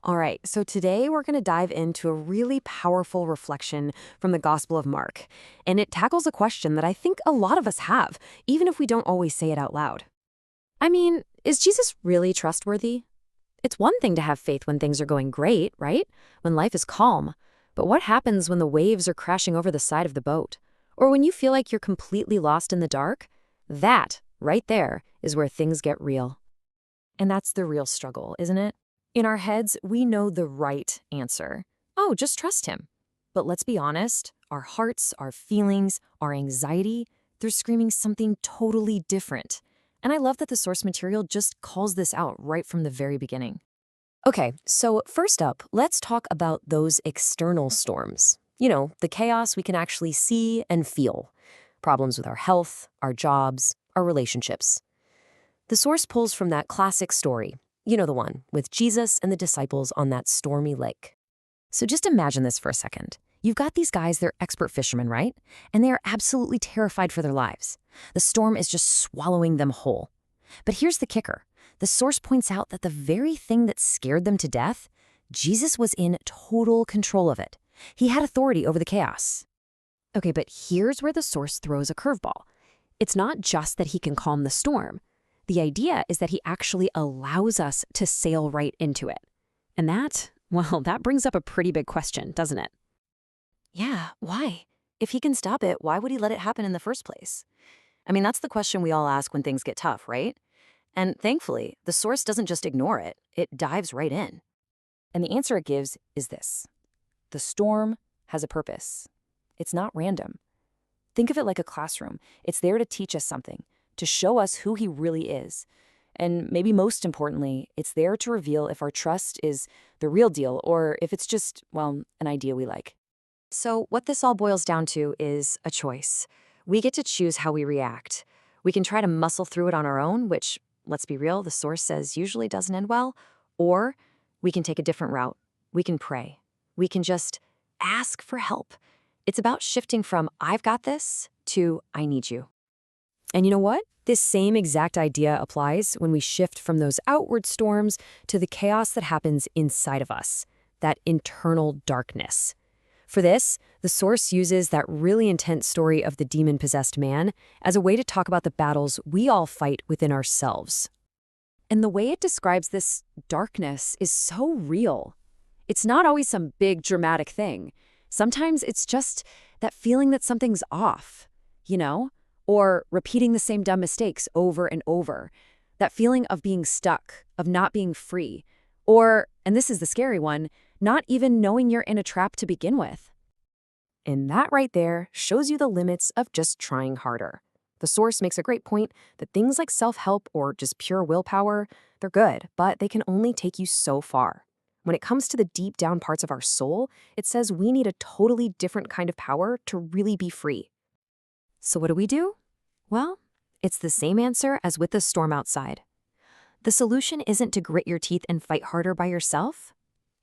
All right, so today we're going to dive into a really powerful reflection from the Gospel of Mark. And it tackles a question that I think a lot of us have, even if we don't always say it out loud. I mean, is Jesus really trustworthy? It's one thing to have faith when things are going great, right? When life is calm. But what happens when the waves are crashing over the side of the boat? Or when you feel like you're completely lost in the dark? That, right there, is where things get real. And that's the real struggle, isn't it? In our heads, we know the right answer. Oh, just trust him. But let's be honest, our hearts, our feelings, our anxiety, they're screaming something totally different. And I love that the source material just calls this out right from the very beginning. Okay, so first up, let's talk about those external storms. You know, the chaos we can actually see and feel. Problems with our health, our jobs, our relationships. The source pulls from that classic story. You know the one, with Jesus and the disciples on that stormy lake. So just imagine this for a second. You've got these guys, they're expert fishermen, right? And they are absolutely terrified for their lives. The storm is just swallowing them whole. But here's the kicker. The source points out that the very thing that scared them to death, Jesus was in total control of it. He had authority over the chaos. Okay, but here's where the source throws a curveball. It's not just that he can calm the storm. The idea is that he actually allows us to sail right into it. And that, well, that brings up a pretty big question, doesn't it? Yeah, why? If he can stop it, why would he let it happen in the first place? I mean, that's the question we all ask when things get tough, right? And thankfully, the source doesn't just ignore it, it dives right in. And the answer it gives is this. The storm has a purpose. It's not random. Think of it like a classroom. It's there to teach us something, to show us who he really is. And maybe most importantly, it's there to reveal if our trust is the real deal or if it's just, well, an idea we like. So what this all boils down to is a choice. We get to choose how we react. We can try to muscle through it on our own, which, let's be real, the source says usually doesn't end well, or we can take a different route. We can pray. We can just ask for help. It's about shifting from I've got this to I need you. And you know what? This same exact idea applies when we shift from those outward storms to the chaos that happens inside of us, that internal darkness. For this, the source uses that really intense story of the demon-possessed man as a way to talk about the battles we all fight within ourselves. And the way it describes this darkness is so real. It's not always some big dramatic thing. Sometimes it's just that feeling that something's off, you know? Or repeating the same dumb mistakes over and over. That feeling of being stuck, of not being free. Or, and this is the scary one, not even knowing you're in a trap to begin with. And that right there shows you the limits of just trying harder. The source makes a great point that things like self-help or just pure willpower, they're good, but they can only take you so far. When it comes to the deep down parts of our soul, it says we need a totally different kind of power to really be free. So what do? Well, it's the same answer as with the storm outside. The solution isn't to grit your teeth and fight harder by yourself.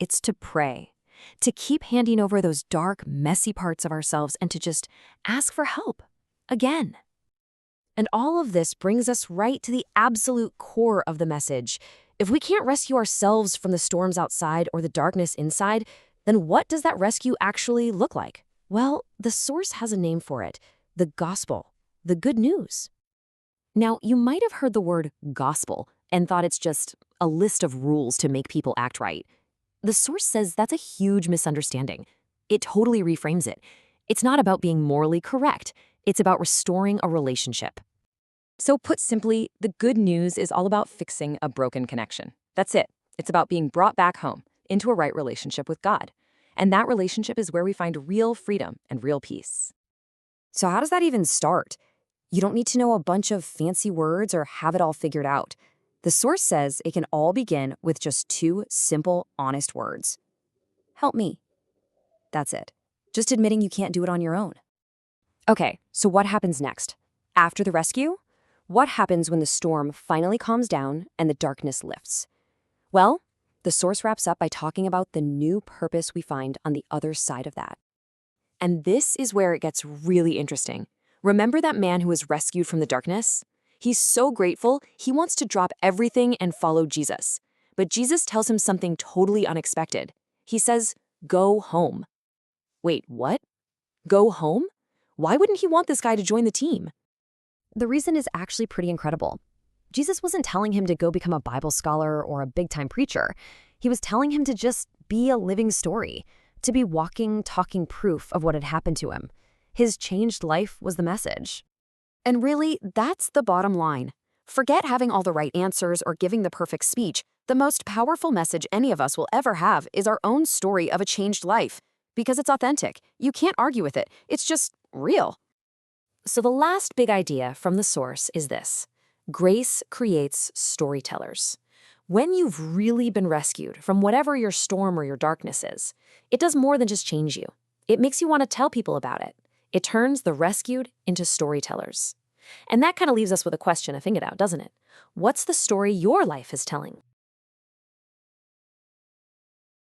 It's to pray, to keep handing over those dark, messy parts of ourselves and to just ask for help again. And all of this brings us right to the absolute core of the message. If we can't rescue ourselves from the storms outside or the darkness inside, then what does that rescue actually look like? Well, the source has a name for it. The gospel, the good news. Now, you might have heard the word gospel and thought it's just a list of rules to make people act right. The source says that's a huge misunderstanding. It totally reframes it. It's not about being morally correct. It's about restoring a relationship. So put simply, the good news is all about fixing a broken connection. That's it. It's about being brought back home into a right relationship with God. And that relationship is where we find real freedom and real peace. So how does that even start? You don't need to know a bunch of fancy words or have it all figured out. The source says it can all begin with just two simple, honest words. Help me. That's it. Just admitting you can't do it on your own. Okay, so what happens next? After the rescue? What happens when the storm finally calms down and the darkness lifts? Well, the source wraps up by talking about the new purpose we find on the other side of that. And this is where it gets really interesting. Remember that man who was rescued from the darkness? He's so grateful, he wants to drop everything and follow Jesus. but Jesus tells him something totally unexpected. He says, "Go home." Wait, what? Go home? Why wouldn't he want this guy to join the team? The reason is actually pretty incredible. Jesus wasn't telling him to go become a Bible scholar or a big-time preacher. He was telling him to just be a living story, to be walking, talking proof of what had happened to him. His changed life was the message. And really, that's the bottom line. Forget having all the right answers or giving the perfect speech. The most powerful message any of us will ever have is our own story of a changed life. Because it's authentic. You can't argue with it. It's just real. So the last big idea from the source is this: grace creates storytellers. When you've really been rescued from whatever your storm or your darkness is, it does more than just change you. It makes you want to tell people about it. It turns the rescued into storytellers. And that kind of leaves us with a question to think about, doesn't it? What's the story your life is telling?